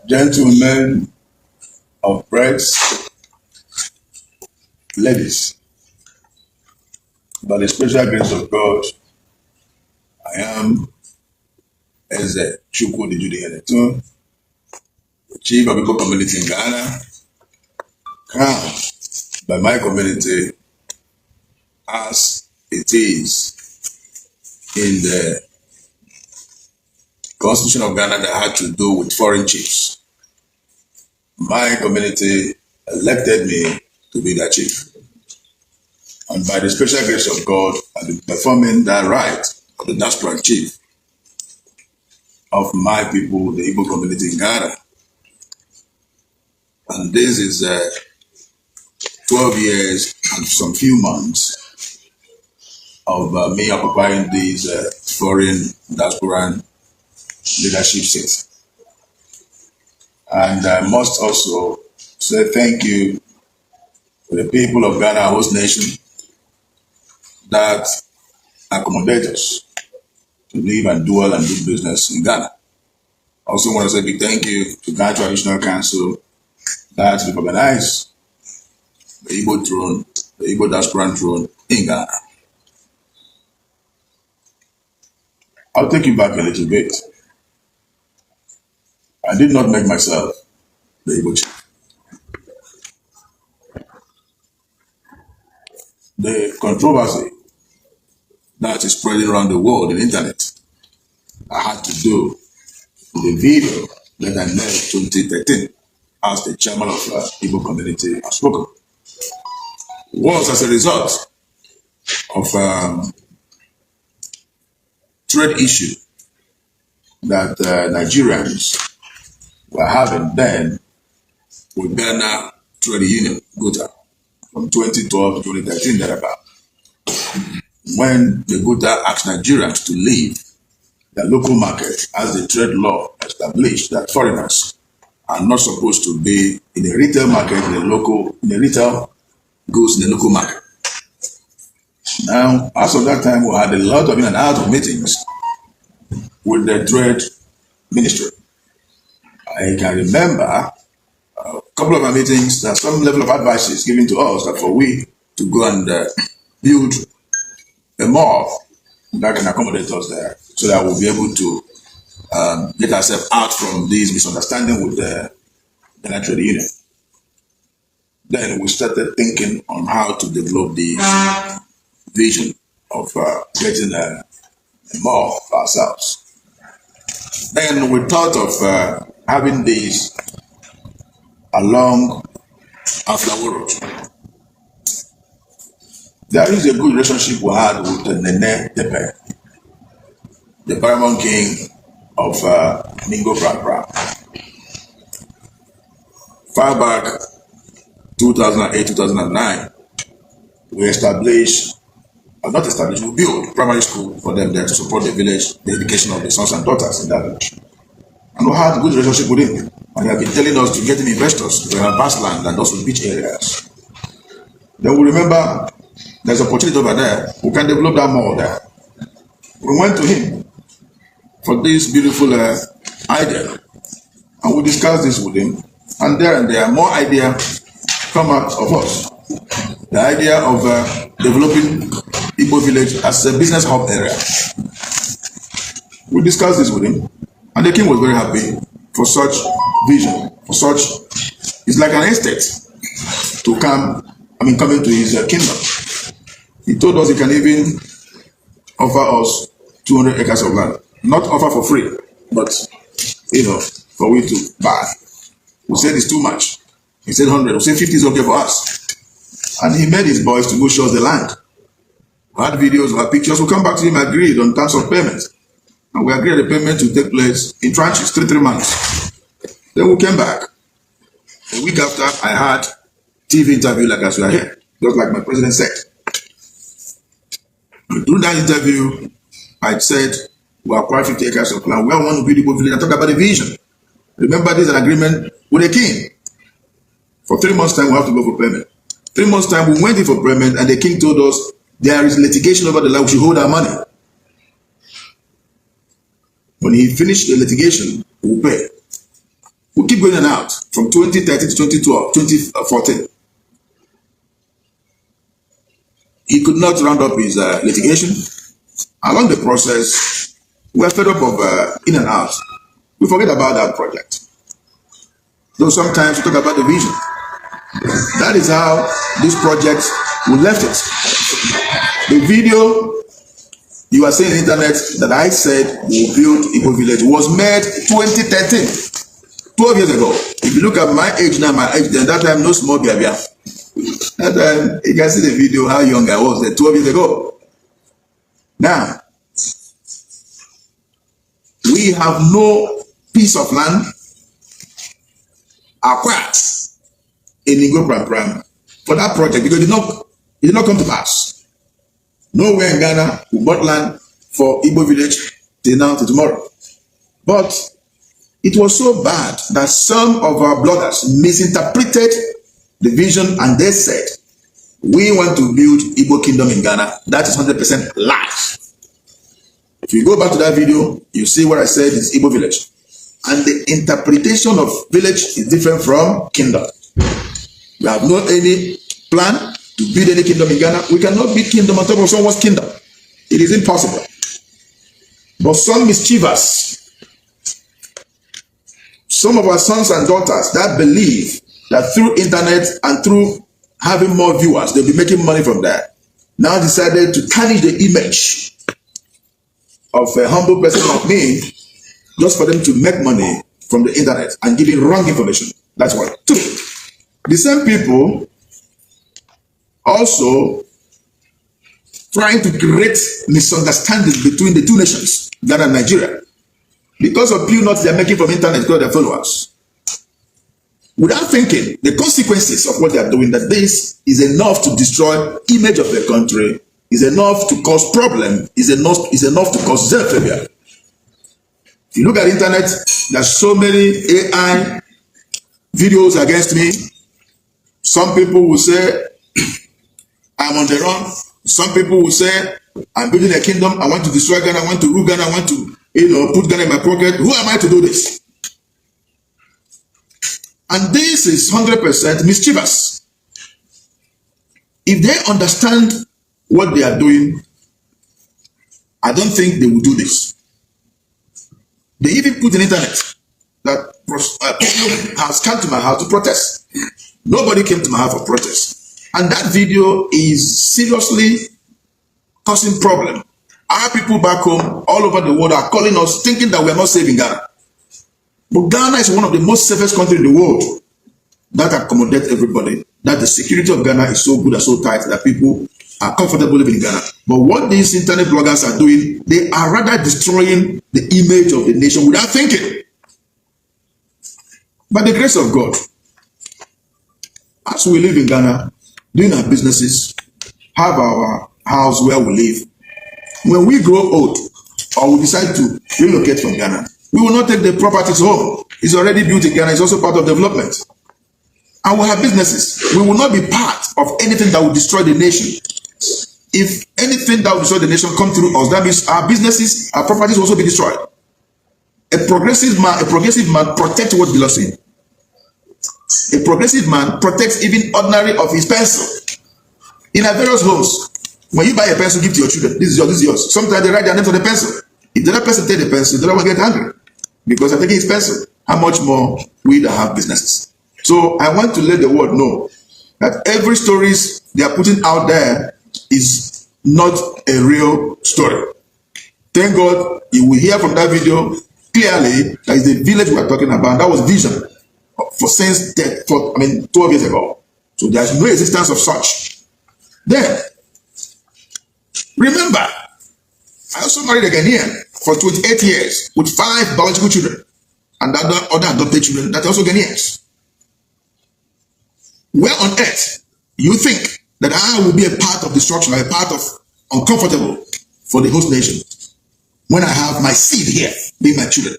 Gentlemen of press, ladies, by the special grace of God, I am 𝙏𝙼𝙬 𝙁𝙤𝙧 the chief of Igbo community in Ghana, crowned by my community as it is in the Constitution of Ghana that had to do with foreign chiefs. My community elected me to be their chief. And by the special grace of God, I've been performing that right of the diaspora chief of my people, the Igbo community in Ghana. And this is 12 years and some few months of me occupying these foreign diaspora leadership seats. And I must also say thank you to the people of Ghana, host nation, that accommodate us to live and dwell and do business in Ghana. I also want to say big thank you to Ghana Traditional Council that recognized the Igbo throne, the Igbo diaspora throne in Ghana. I'll take you back a little bit. I did not make myself the Igbo chief. The controversy that is spreading around the world in the internet, I had to do the video that I made in 2013 as the chairman of the Igbo community has spoken. Was as a result of trade issue that Nigerians were having then with Ghana Trade Union, GUTA, from 2012 to 2013 thereabout. When the GUTA asked Nigerians to leave the local market as the trade law established that foreigners are not supposed to be in a retail market, in the retail goods in the local market. Now, as of that time, we had a lot of in and out of meetings with the trade ministry. I can remember a couple of our meetings, that some level of advice is given to us that for we to go and build a mall that can accommodate us there, so that we'll be able to get ourselves out from this misunderstanding with the Ghana Trade Union. Then we started thinking on how to develop the vision of getting a mall for ourselves. Then we thought of having these along our flower road. There is a good relationship we had with the Nene Tepe, the paramount king of Mingo Bra. Far back, 2008-2009, we established, or not established, we built primary school for them there to support the village, the education of the sons and daughters in that village. And we had a good relationship with him. And he had been telling us to get in investors to our past land and also beach areas. Then we remember there's opportunity over there. We can develop that more there. We went to him for this beautiful idea. And we discussed this with him. And there more ideas come out of us. The idea of developing Igbo village as a business hub area. We discussed this with him. And the king was very happy for such vision, for such, it's like an estate to come into his kingdom. He told us he can even offer us 200 acres of land. Not offer for free, but, for we to buy. We said it's too much. He said 100, we said 50 is okay for us. And he made his boys to go show us the land. We had videos, we had pictures, we come back to him, agreed on terms of payment. And we agreed the payment to take place in tranches, 3 months. Then we came back. A week after, I had TV interview like as we are here, just like my president said. And during that interview, I said, we acquired 50 acres of land. We all want to build Igbo village and talk about the vision. Remember, this is an agreement with the king. For 3 months' time, we have to go for payment. 3 months' time, we went in for payment, and the king told us there is litigation over the land. We should hold our money. When he finished the litigation, we'll pay. go in and out from 2013 to 2012, 2014. He could not round up his litigation. Along the process, we were fed up of in and out. We forget about that project. Though sometimes we talk about the vision. That is how this project, we left it. The video you are seeing on the internet that I said we will build Igbo village was made 2013, 12 years ago. If you look at my age now, my age then, that time no small baby. That time you can see the video how young I was then 12 years ago. Now, we have no piece of land acquired in Igbo Pram for that project because it did not come to pass. Nowhere in Ghana we bought land for Igbo village till now, till tomorrow. But it was so bad that some of our bloggers misinterpreted the vision and they said, we want to build Igbo kingdom in Ghana. That is 100% lies. If you go back to that video, you see what I said is Igbo village. And the interpretation of village is different from kingdom. We have no any plan to build any kingdom in Ghana. We cannot build kingdom on top of someone's kingdom. It is impossible. But some mischievous, some of our sons and daughters that believe that through internet and through having more viewers, they'll be making money from that, now decided to tarnish the image of a humble person like me just for them to make money from the internet and giving wrong information. That's one. Two, the same people also trying to create misunderstandings between the two nations, Ghana and Nigeria, because of peanuts nuts they're making from internet because their followers. Without thinking the consequences of what they are doing, that this is enough to destroy image of the country, is enough to cause problem, is enough to cause xenophobia. If you look at the internet, there's so many AI videos against me. Some people will say I'm on the run. Some people will say I'm building a kingdom. I want to destroy Ghana. I want to rule Ghana. I want to, put Ghana in my pocket. Who am I to do this? And this is 100% mischievous. If they understand what they are doing, I don't think they will do this. They even put on the internet that people has come to my house to protest. Nobody came to my house for protest. And that video is seriously causing problem. Our people back home, all over the world, are calling us, thinking that we are not safe in Ghana. But Ghana is one of the most safest countries in the world that accommodates everybody. That the security of Ghana is so good and so tight that people are comfortable living in Ghana. But what these internet bloggers are doing, they are rather destroying the image of the nation without thinking. By the grace of God, as we live in Ghana, doing our businesses, have our house where we live, when we grow old or we decide to relocate from Ghana, we will not take the properties home. It's already built in Ghana. It's also part of development. And we have businesses. We will not be part of anything that will destroy the nation. If anything that will destroy the nation comes through us, that means our businesses, our properties will also be destroyed. A progressive man protects what belongs to him. A progressive man protects even ordinary of his pencil. In our various homes, when you buy a pencil, give to your children. This is yours, this is yours. Sometimes they write their names on the pencil. If the other person take the pencil, the other one get angry because they're taking his pencil. How much more we that have businesses? So I want to let the world know that every stories they are putting out there is not a real story. Thank God you will hear from that video clearly that is the village we are talking about. That was vision for since 12 years ago. So there is no existence of such. Then remember, I also married a Ghanaian for 28 years with 5 biological children and other adopted children that are also Ghanaians. Where on earth you think that I will be a part of destruction or a part of uncomfortable for the host nation when I have my seed here, being my children?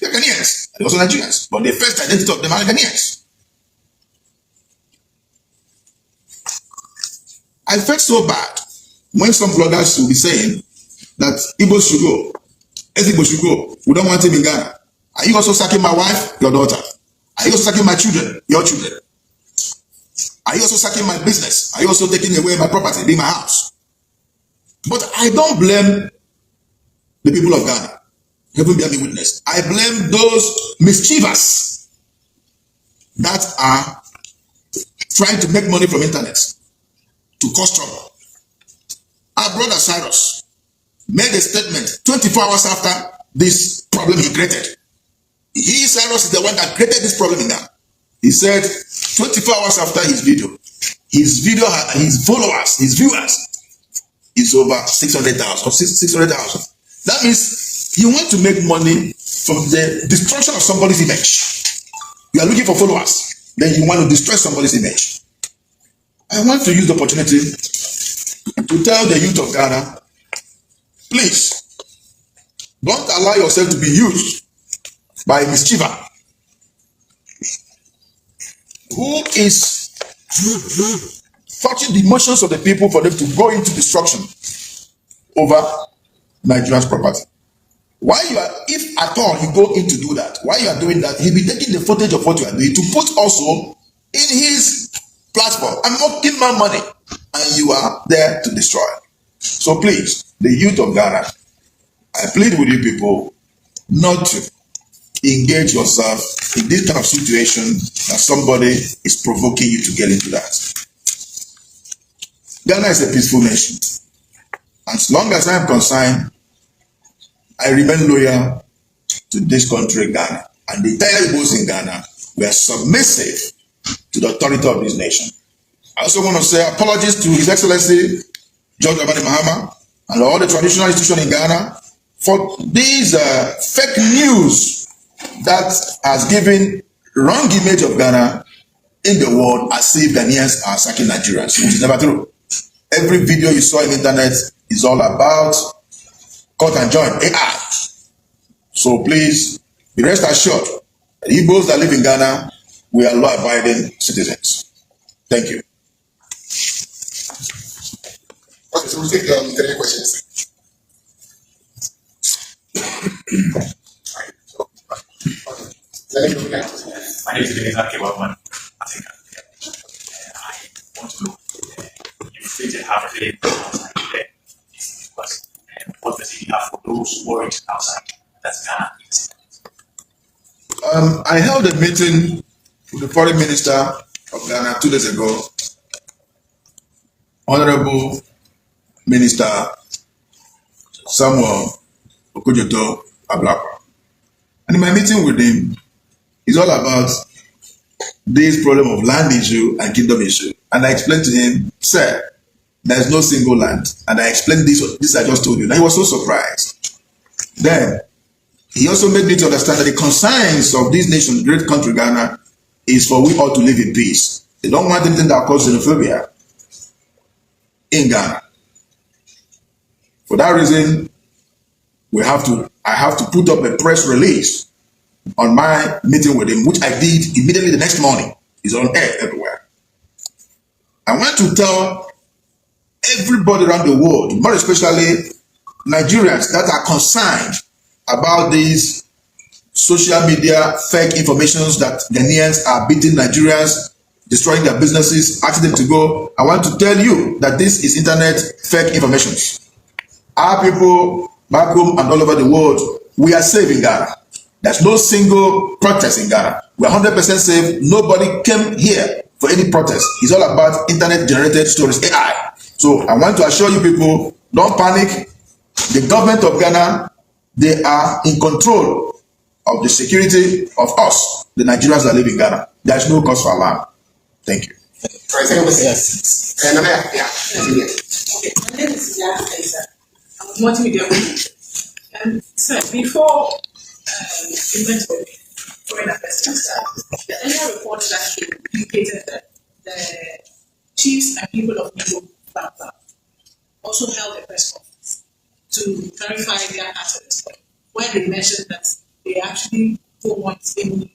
They're Ghanaians, they're also Nigerians, but the first identity of them are Ghanaians. I felt so bad when some bloggers will be saying that Igbo should go, Igbo should go, we don't want him in Ghana. Are you also sacking my wife, your daughter? you also sacking my children, your children? Are you also sacking my business? Are you also taking away my property, being my house? But I don't blame the people of Ghana. Heaven bear me witness. I blame those mischievous that are trying to make money from internet to cause trouble. Our brother Cyrus made a statement 24 hours after this problem he created. Cyrus is the one that created this problem in Ghana. He said 24 hours after his video, his followers, his viewers is over 600,000 or 600,000. That means you want to make money from the destruction of somebody's image. You are looking for followers, then you want to destroy somebody's image. I want to use the opportunity to tell the youth of Ghana, please, don't allow yourself to be used by a mischiever who is touching the emotions of the people for them to go into destruction over Nigeria's property. Why you are, if at all you go in to do that, why you are doing that, he'll be taking the footage of what you are doing to put also in his platform. I'm not giving my money, and you are there to destroy. So please, the youth of Ghana, I plead with you people not to engage yourself in this kind of situation that somebody is provoking you to get into that. Ghana is a peaceful nation. As long as I am concerned, I remain loyal to this country, Ghana. And the entire Igbos in Ghana were submissive to the authority of this nation. I also want to say apologies to His Excellency George Dramani Mahama and all the traditional institutions in Ghana for these fake news that has given wrong image of Ghana in the world as if Ghanaians are sacking Nigerians, which is never true. Every video you saw on the internet is all about cut and join AI. So please be rest assured that Igbos that live in Ghana, we are law-abiding citizens. Thank you. Okay, so we'll take 3 questions. My name is 𝙏𝙝𝙖𝙣𝙠 I think I want to know if they have really outside there. What does it have for those worried outside? That's Ghana. I held a meeting with the foreign minister of Ghana 2 days ago, Honorable Minister Samuel Okudzeto Ablakwa. And in my meeting with him, it's all about this problem of land issue and kingdom issue. And I explained to him, sir, there is no single land. And I explained this I just told you. Now he was so surprised. Then he also made me to understand that the concerns of this nation, great country Ghana, is for we all to live in peace. They don't want anything that causes xenophobia in Ghana. For that reason, I have to put up a press release on my meeting with him, which I did immediately the next morning. It's on air everywhere. I want to tell everybody around the world, more especially Nigerians that are concerned about these social media fake informations that Ghanaians are beating Nigerians, destroying their businesses, asking them to go. I want to tell you that this is internet fake information. Our people back home and all over the world, we are safe in Ghana. There's no single protest in Ghana. We're 100% safe. Nobody came here for any protest. It's all about internet-generated stories, AI. So I want to assure you people, don't panic. The government of Ghana, they are in control of the security of us, the Nigerians that live in Ghana. There's no cause for alarm. Thank you. Yes. Okay, my name is Iyah. I'm a multimedia. Sir, before you went to foreign affairs minister, the earlier report that indicated that the chiefs and people of Igbo background also held a press conference to clarify their assets, where they mentioned that they actually don't want any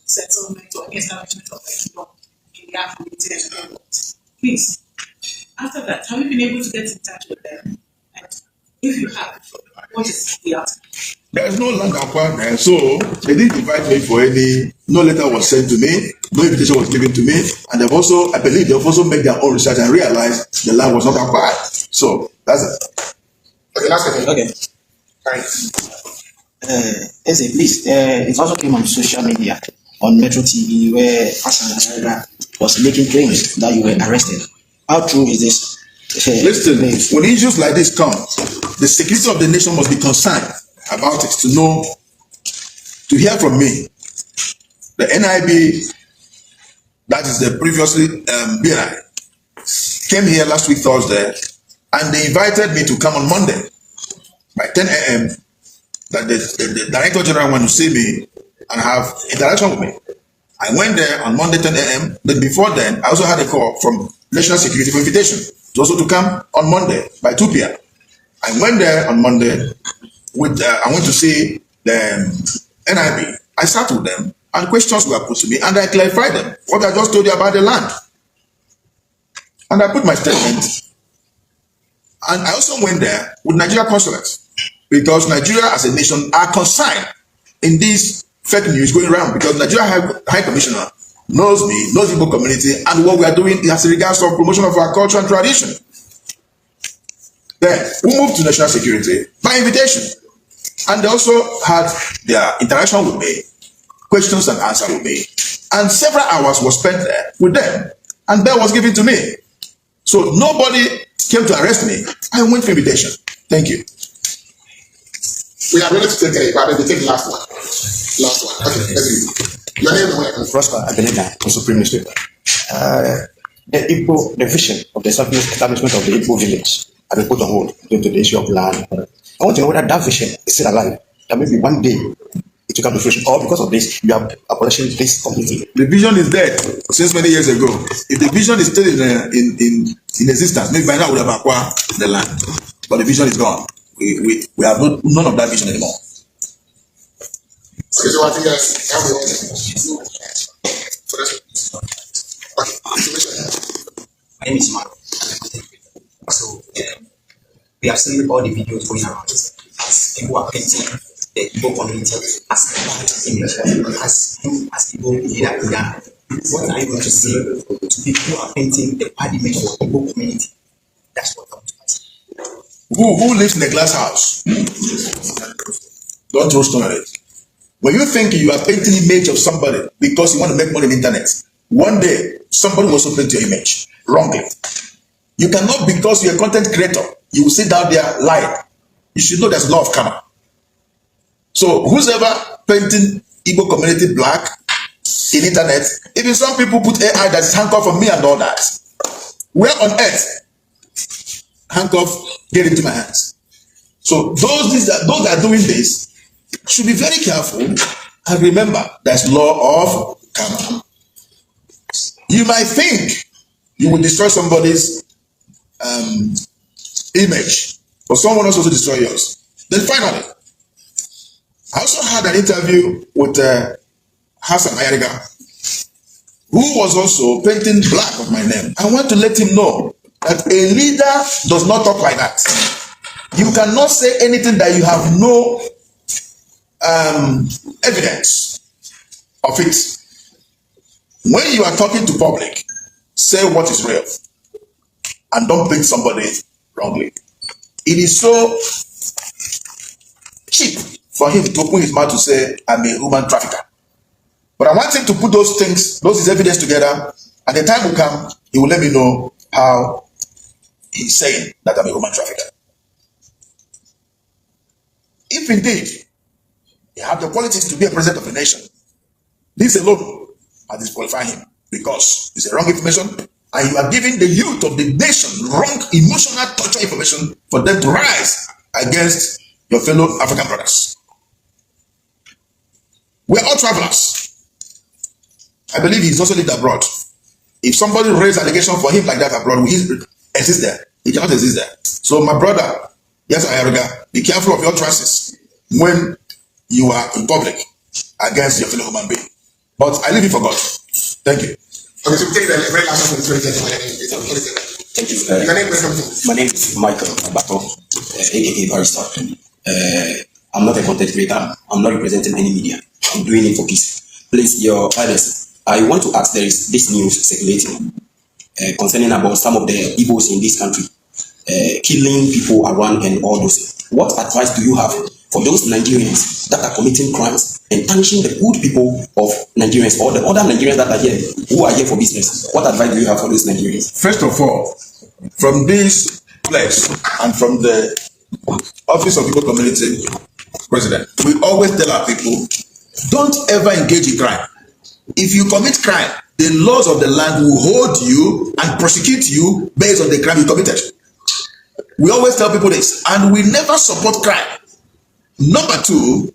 settlement or any establishment of a kingdom in their community environment. Please, after that, have you been able to get in touch with them? And if you have, what is the answer? There is no land acquired there, so they didn't invite me for any No letter was sent to me, no invitation was given to me, and they've also, I believe, they've also made their own research and realized the land was not acquired. So that's it. Okay, last question. Okay. Right. Please, it also came on social media, on Metro TV, where Hassan was making claims that you were arrested. How true is this? Listen, when issues like this come, the security of the nation must be concerned about it, to know, to hear from me. The NIB, that is the previously BI, came here last week Thursday, and they invited me to come on Monday by 10 a.m. that the Director General wanted to see me and have interaction with me. I went there on Monday 10 a.m. Then before then, I also had a call from National Security for invitation to also to come on Monday by 2 p.m. I went there on Monday with I went to see the NIB. I sat with them and questions were put to me and I clarified them what I just told you about the land. And I put my statement. And I also went there with Nigeria consulate because Nigeria as a nation are concerned in this fake news going around, because Nigeria High Commissioner knows me, knows the Igbo community, and what we are doing as regards to promotion of our culture and tradition. Then we moved to national security by invitation, and they also had their interaction with me, questions and answers with me, and several hours was spent there with them, and bail was given to me. So nobody came to arrest me. I went for invitation. Thank you. We are ready to take a but we take the last one. Last one. Okay, let's see. Your name and where? Prosper Abelega, Supreme Newspaper. The vision of the establishment of the Igbo village has been put on hold due to the issue of land. I want to know whether that vision is still alive. That maybe one day it will come to fruition, or because of this, you are abolishing this completely. The vision is dead since many years ago. If the vision is still in existence, maybe by now we would have acquired the land. But the vision is gone. We have none of that vision anymore. Okay, so I think that's how we all My name is Mark. So we have seen all the videos going around as people are painting the Igbo community as a bad image, as you as Igbo leader. What are you going to say to people who are painting the bad image of the Igbo community? That's what I want to ask. Who lives in a glass house? Don't throw stone at it. When you think you are painting an image of somebody because you want to make money on the internet, one day somebody will also paint your image wrongly. You cannot, because you're a content creator, you will sit down there lying. You should know there's a law of karma. So who's ever painting Igbo community black in internet, even some people put AI that is handcuffed for me and all that. Where on earth handcuff get into my hands? So those that are doing this should be very careful and remember there's law of karma. You might think you will destroy somebody's image, but someone else also destroy yours. Then finally, I also had an interview with 𝙏𝙗𝙧 𝙒𝙘𝙧, who was also painting black of my name. I want to let him know that a leader does not talk like that. You cannot say anything that you have no evidence of it. When you are talking to public, say what is real and don't paint somebody wrongly. It is so cheap for him to open his mouth to say, I'm a human trafficker. But I want him to put those things, those evidence together, and the time will come, he will let me know how he's saying that I'm a human trafficker. If indeed you have the qualities to be a president of a nation, this alone has disqualified him, because it's a wrong information and you are giving the youth of the nation wrong emotional torture information for them to rise against your fellow African brothers. We're all travelers. I believe he's also lived abroad. If somebody raised allegation for him like that abroad, will he exist there? He cannot exist there. So my brother, yes, 𝙏𝙧𝙧, be careful of your choices when you are in public against your fellow human being. But I leave it for God. Thank you. Okay, so we take the very last one for this very Thank you. Your name is My name is Michael Abato, aka Barrister. I'm not a content creator. I'm not representing any media. I'm doing it for peace. Please, Your Highness, I want to ask, there is this news circulating concerning about some of the Igbos in this country killing people around and all those. What advice do you have for those Nigerians that are committing crimes and punishing the good people of Nigerians or the other Nigerians that are here, who are here for business? What advice do you have for those Nigerians? First of all, from this place and from the Office of Igbo Community President, we always tell our people, don't ever engage in crime. If you commit crime, the laws of the land will hold you and prosecute you based on the crime you committed. We always tell people this, and we never support crime. Number two,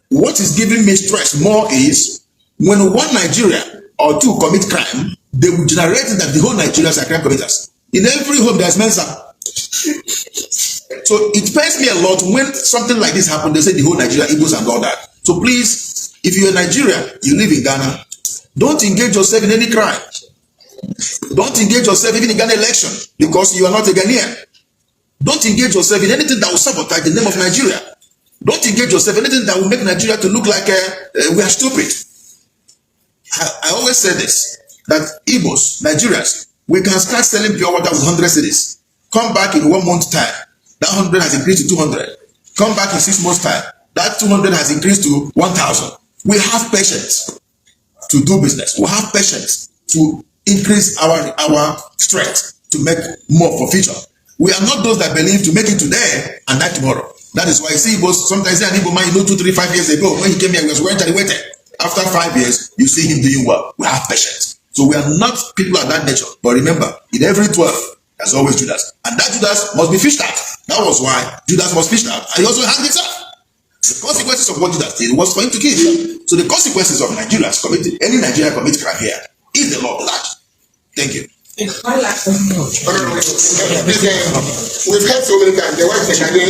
what is giving me stress more is when one Nigerian or two commit crime, they will generate that the whole Nigerians are crime committers. In every home, there's Mensa. So it pains me a lot when something like this happens. They say the whole Nigeria, Igbos and all that. So please, if you're a Nigerian, you live in Ghana, don't engage yourself in any crime. Don't engage yourself even in Ghana election because you are not a Ghanaian. Don't engage yourself in anything that will sabotage the name of Nigeria. Don't engage yourself in anything that will make Nigeria to look like we are stupid. I always say this, that Igbos, Nigerians, we can start selling pure water with 100 cedis. Come back in 1 month time, that 100 has increased to 200. Come back in 6 months time, that 200 has increased to 1,000. We have patience to do business. We have patience to increase our strength to make more for future. We are not those that believe to make it today and die tomorrow. That is why I see Igbos, sometimes an Igbo man, 2, 3, 5 years ago, when he came here, he was waiting. After 5 years, you see him doing well. We have patience. So we are not people of that nature. But remember, in every 12, there's always Judas. And that Judas must be fished out. That was why Judas was fished out. And he also hanged himself. The consequences of what Judas did was for him to kill himself. So the consequences of Nigerians committing, any Nigerian commit crime here, is the law of the land. Thank you. We've heard so many times the website again.